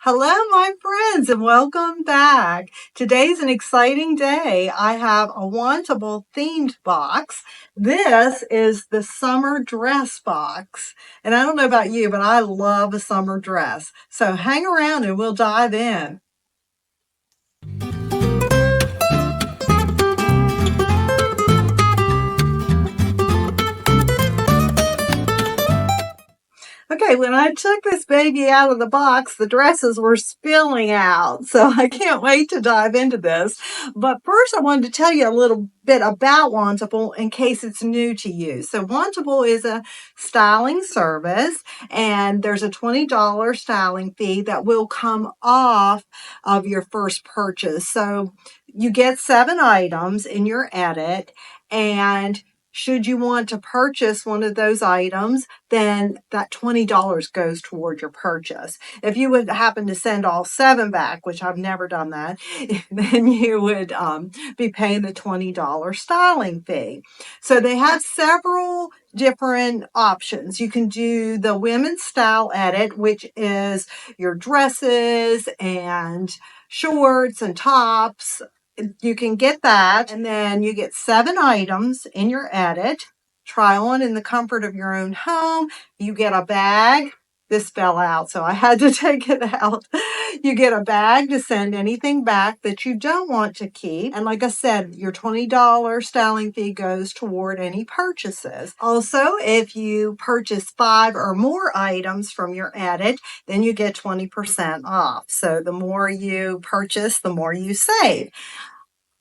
Hello, my friends, and welcome back. Today's an exciting day. I have a Wantable themed box. This is the summer dress box. And I don't know about you, but I love a summer dress. So hang around and we'll dive in. Okay, when I took this baby out of the box, the dresses were spilling out. So I can't wait to dive into this. But first, I wanted to tell you a little bit about Wantable in case it's new to you. So Wantable is a styling service, and there's a $20 styling fee that will come off of your first purchase. So you get 7 items in your edit, and should you want to purchase one of those items, then that $20 goes toward your purchase. If you would happen to send all 7 back, which I've never done that, then you would be paying the $20 styling fee. So they have several different options. You can do the women's style edit, which is your dresses and shorts and tops. You can get that, and then you get 7 items in your edit. Try on in the comfort of your own home. You get a bag. This fell out, so I had to take it out. You get a bag to send anything back that you don't want to keep. And like I said, your $20 styling fee goes toward any purchases. Also, if you purchase 5 or more items from your edit, then you get 20% off. So the more you purchase, the more you save.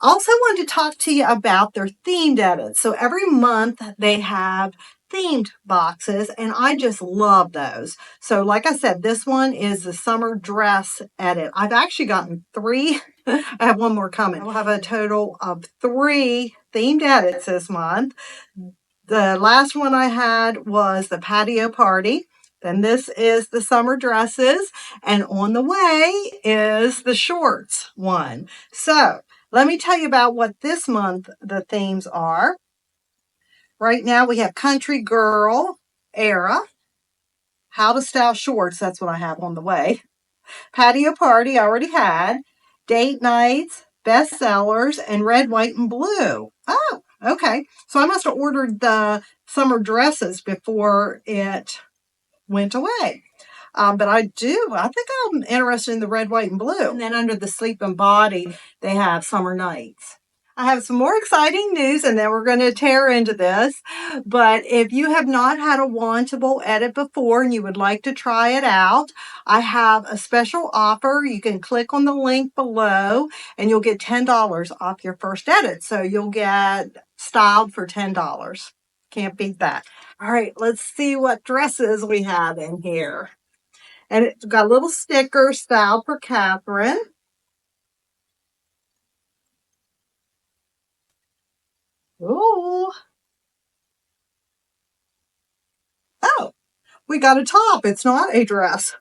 Also wanted to talk to you about their themed edits. So every month they have themed boxes, and I just love those. So like I said, this one is the summer dress edit. I've actually gotten 3. I have one more coming. I'll have a total of 3 themed edits this month. The last one I had was the patio party. Then this is the summer dresses, and on the way is the shorts one. So let me tell you about what this month the themes are. Right now we have country girl era, how to style shorts, that's what I have on the way. Patio party, I already had. Date nights, bestsellers, and red, white, and blue. Oh, okay. So I must have ordered the summer dresses before it went away. But I think I'm interested in the red, white, and blue. And then under the sleep and body, they have summer nights. I have some more exciting news, and then we're going to tear into this. But if you have not had a Wantable edit before and you would like to try it out, I have a special offer. You can click on the link below, and you'll get $10 off your first edit. So you'll get styled for $10. Can't beat that. All right, let's see what dresses we have in here. And it's got a little sticker, styled for Catherine. Ooh. Oh, we got a top. It's not a dress.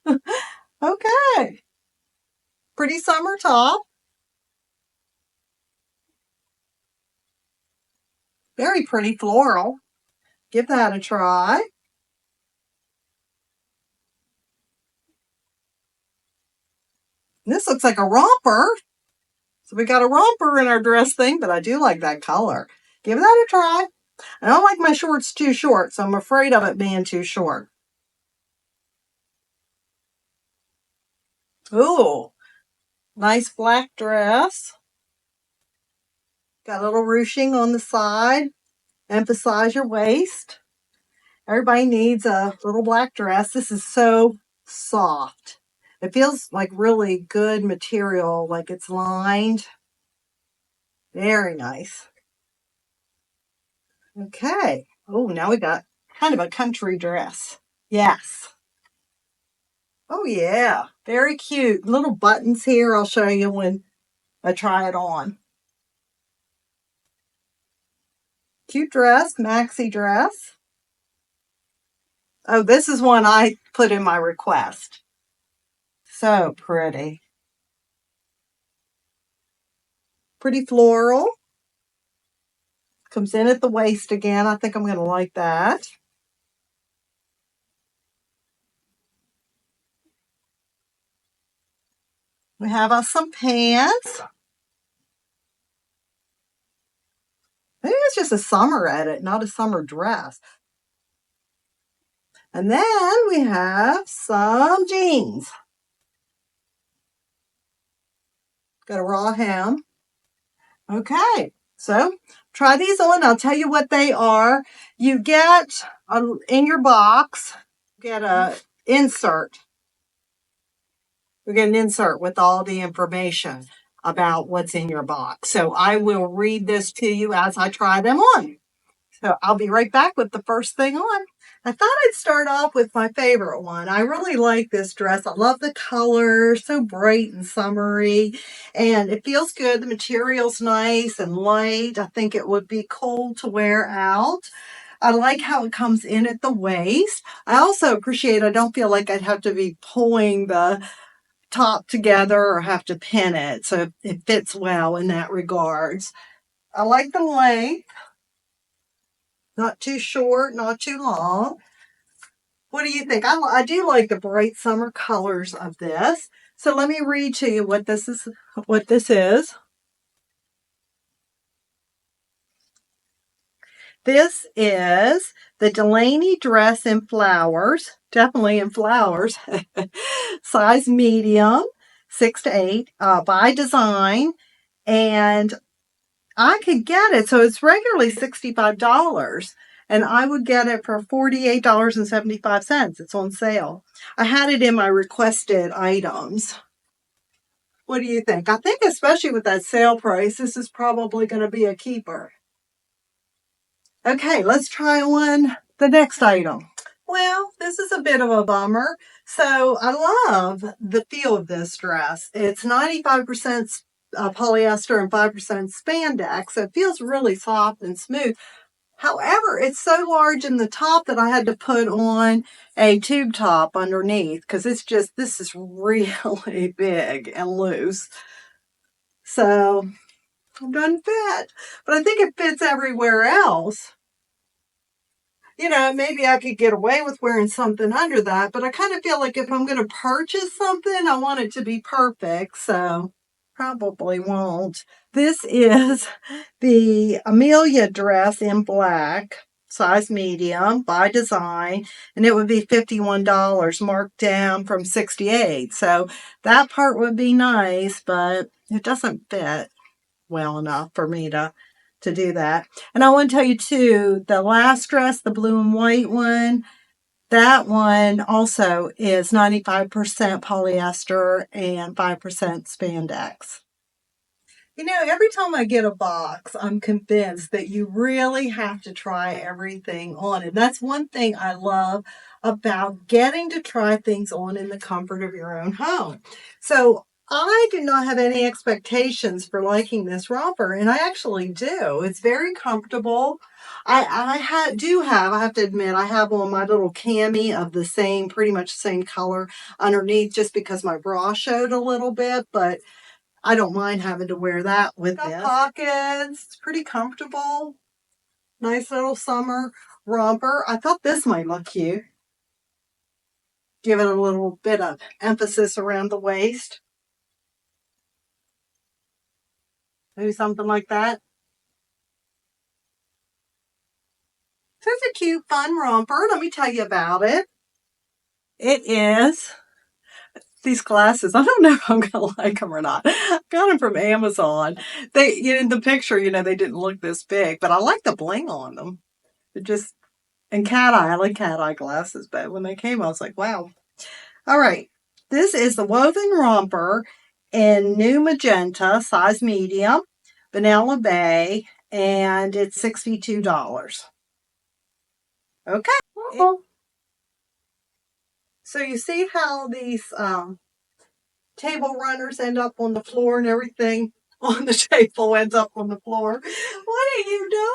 Okay. Pretty summer top. Very pretty floral. Give that a try. This looks like a romper. So we got a romper in our dress thing, but I do like that color. Give that a try. I don't like my shorts too short, so I'm afraid of it being too short. Ooh, nice black dress. Got a little ruching on the side. Emphasize your waist. Everybody needs a little black dress. This is so soft. It feels like really good material, like it's lined. Very nice. Okay. Oh, now we got kind of a country dress. Yes. Oh, yeah. Very cute. Little buttons here. I'll show you when I try it on. Cute dress, maxi dress. Oh, this is one I put in my request. So pretty. Pretty floral. Comes in at the waist again. I think I'm going to like that. We have us some pants. I think it's just a summer edit, not a summer dress. And then we have some jeans. Got a raw hem. Okay, so try these on. I'll tell you what they are. You get in your box, get a insert. We get an insert with all the information about what's in your box. So I will read this to you as I try them on. So I'll be right back with the first thing on. I thought I'd start off with my favorite one. I really like this dress. I love the color, so bright and summery, and it feels good. The material's nice and light. I think it would be cool to wear out. I like how it comes in at the waist. I also appreciate I don't feel like I'd have to be pulling the top together or have to pin it. So it fits well in that regards. I like the length. Not too short, not too long. What do you think? I do like the bright summer colors of this. So let me read to you what this is. This is the Delaney dress in flowers. Definitely in flowers. Size medium, 6 to 8, by design. And I could get it. So it's regularly $65. And I would get it for $48.75. It's on sale. I had it in my requested items. What do you think? I think especially with that sale price, this is probably going to be a keeper. Okay, let's try on the next item. Well, this is a bit of a bummer. So I love the feel of this dress. It's 95% polyester and 5% spandex. So it feels really soft and smooth. However, it's so large in the top that I had to put on a tube top underneath because this is really big and loose. So it doesn't fit, but I think it fits everywhere else. You know, maybe I could get away with wearing something under that, but I kind of feel like if I'm going to purchase something, I want it to be perfect. So probably won't. This is the Amelia dress in black, size medium, by design, and it would be $51 marked down from $68. So that part would be nice, but it doesn't fit well enough for me to do that. And I want to tell you too, the last dress, the blue and white one, that one also is 95% polyester and 5% spandex. You know, every time I get a box, I'm convinced that you really have to try everything on. And that's one thing I love about getting to try things on in the comfort of your own home. So I do not have any expectations for liking this romper, and I actually do. It's very comfortable. I have to admit, I have on my little cami of the same, pretty much same color underneath just because my bra showed a little bit, but I don't mind having to wear that with this. Pockets. It's pretty comfortable. Nice little summer romper. I thought this might look cute. Give it a little bit of emphasis around the waist. Maybe something like that. So it's a cute, fun romper. Let me tell you about it. It is these glasses. I don't know if I'm going to like them or not. I got them from Amazon. In the picture, they didn't look this big, but I like the bling on them. And cat eye. I like cat eye glasses, but when they came, I was like, wow. All right. This is the woven romper in new magenta, size medium, vanilla bay, and it's $62. Okay. So you see how these table runners end up on the floor and everything on the table ends up on the floor. What are you doing?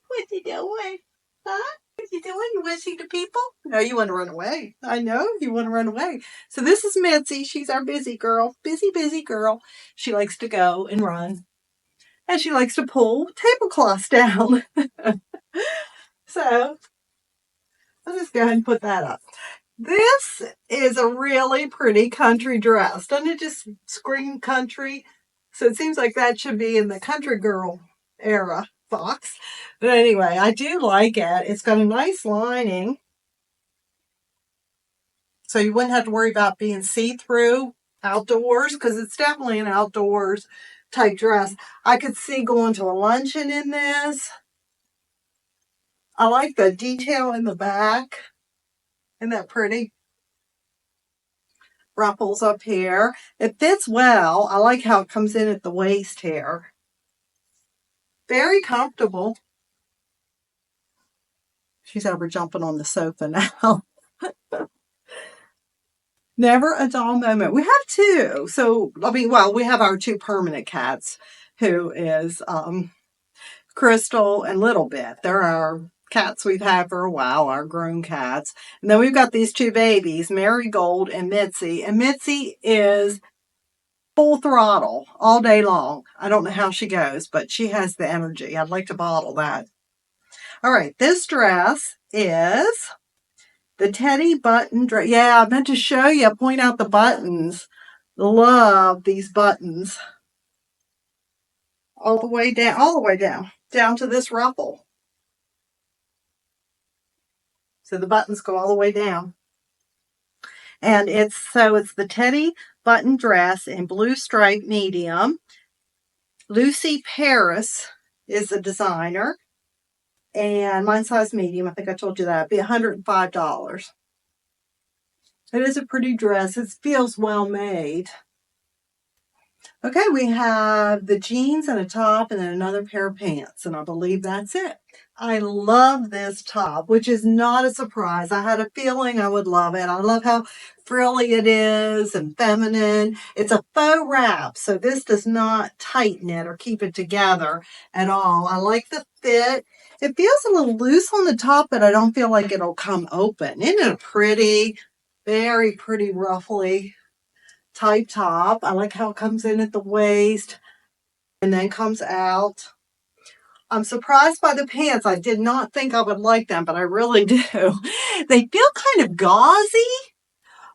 What you doing? Huh? What you doing? You want to see the people? No, you want to run away. I know you want to run away. So this is Mitzi. She's our busy girl. Busy girl. She likes to go and run. And she likes to pull tablecloths down. So I'll just go ahead and put that up. This is a really pretty country dress. Doesn't it just scream country? So it seems like that should be in the country girl era box. But anyway, I do like it. It's got a nice lining. So you wouldn't have to worry about being see-through outdoors because it's definitely an outdoors type dress. I could see going to a luncheon in this. I like the detail in the back. Isn't that pretty? Ruffles up here. It fits well. I like how it comes in at the waist here. Very comfortable. She's over jumping on the sofa now. Never a dull moment. We have two. So, we have our two permanent cats, who is Crystal and Little Bit. They're our cats we've had for a while, our grown cats. And then we've got these two babies, Marigold and Mitzi. And Mitzi is full throttle all day long. I don't know how she goes, but she has the energy. I'd like to bottle that. All right, this dress is the Teddy button dress. Yeah, I meant to show you, point out the buttons. Love these buttons. All the way down to this ruffle. So the buttons go all the way down. And it's the Teddy button dress in blue stripe medium. Lucy Paris is the designer. And mine size medium, I think I told you that, it'd be $105. It is a pretty dress. It feels well made. Okay, we have the jeans and a top and then another pair of pants, and I believe that's it. I love this top, which is not a surprise. I had a feeling I would love it. I love how frilly it is and feminine. It's a faux wrap, so this does not tighten it or keep it together at all. I like the fit. It feels a little loose on the top, but I don't feel like it'll come open. Isn't it a pretty, very pretty ruffly type top? I like how it comes in at the waist and then comes out. I'm surprised by the pants. I did not think I would like them, but I really do. They feel kind of gauzy,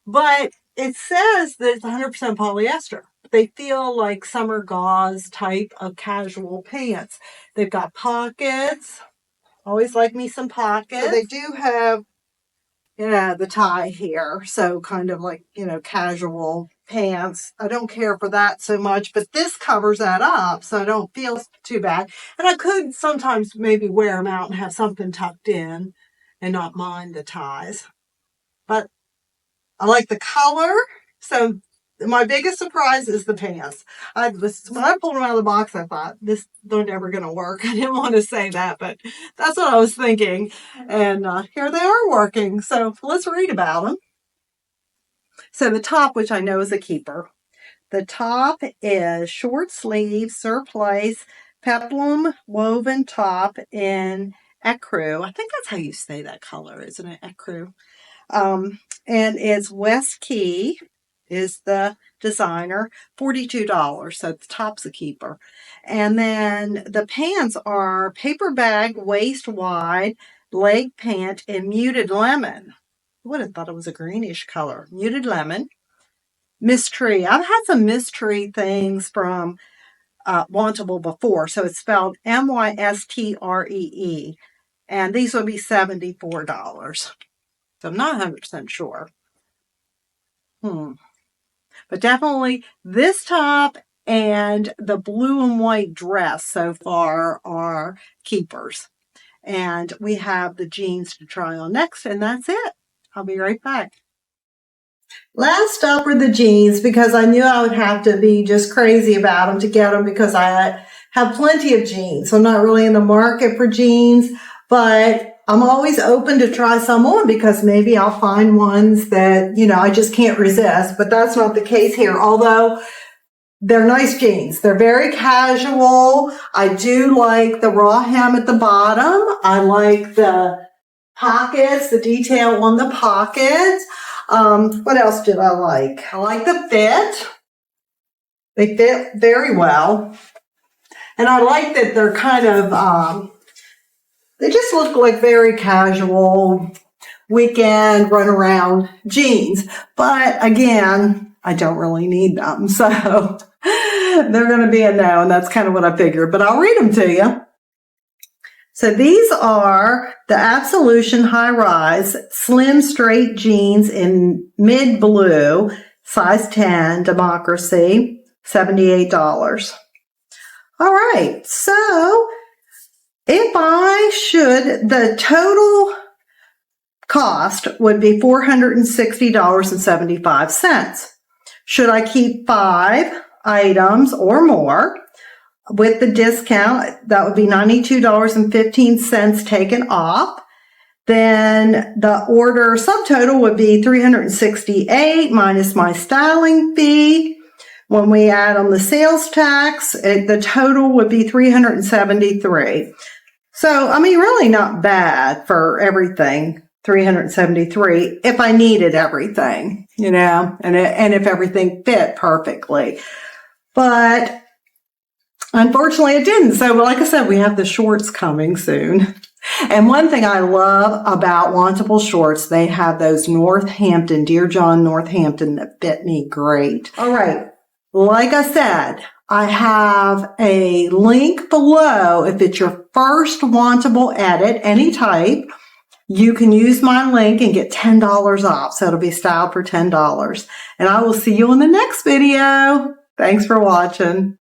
but it says that it's 100% polyester. They feel like summer gauze type of casual pants. They've got pockets. Always like me some pockets. So they do have, the tie here. So kind of like, casual pants. I don't care for that so much, but this covers that up, so I don't feel too bad. And I could sometimes maybe wear them out and have something tucked in and not mind the ties. But I like the color. So my biggest surprise is the pants. When I pulled them out of the box, I thought, this they're never going to work. I didn't want to say that, but that's what I was thinking. And here they are working. So let's read about them. So the top, which I know is a keeper. The top is short sleeve, surplice, peplum woven top in ecru. I think that's how you say that color, isn't it? Ecru. And it's West Key is the designer, $42. So the top's a keeper. And then the pants are paper bag, waist wide, leg pant in muted lemon. I would have thought it was a greenish color. Muted lemon. Mystery. I've had some mystery things from Wantable before. So it's spelled Mystree. And these will be $74. So I'm not 100% sure. But definitely this top and the blue and white dress so far are keepers. And we have the jeans to try on next, and that's it. I'll be right back. Last up were the jeans, because I knew I would have to be just crazy about them to get them, because I have plenty of jeans. So I'm not really in the market for jeans, but I'm always open to try some on because maybe I'll find ones that, I just can't resist. But that's not the case here. Although they're nice jeans. They're very casual. I do like the raw hem at the bottom. I like the pockets, the detail on the pockets. What else did I like? I like the fit. They fit very well. And I like that they're kind of, they just look like very casual, weekend run around jeans. But again, I don't really need them. So they're going to be a no, and that's kind of what I figured. But I'll read them to you. So these are the Absolution High Rise Slim Straight Jeans in mid blue, size 10, Democracy, $78. All right. So if I should, the total cost would be $460.75. Should I keep 5 items or more? With the discount, that would be $92.15 taken off. Then the order subtotal would be $368 minus my styling fee. When we add on the sales tax, the total would be $373. So, I mean, really not bad for everything. $373 if I needed everything, and if everything fit perfectly. But unfortunately, it didn't. So, like I said, we have the shorts coming soon. And one thing I love about Wantable shorts, they have those Northampton, Dear John Northampton, that fit me great. All right. Like I said, I have a link below. If it's your first Wantable edit, any type, you can use my link and get $10 off. So it'll be styled for $10. And I will see you in the next video. Thanks for watching.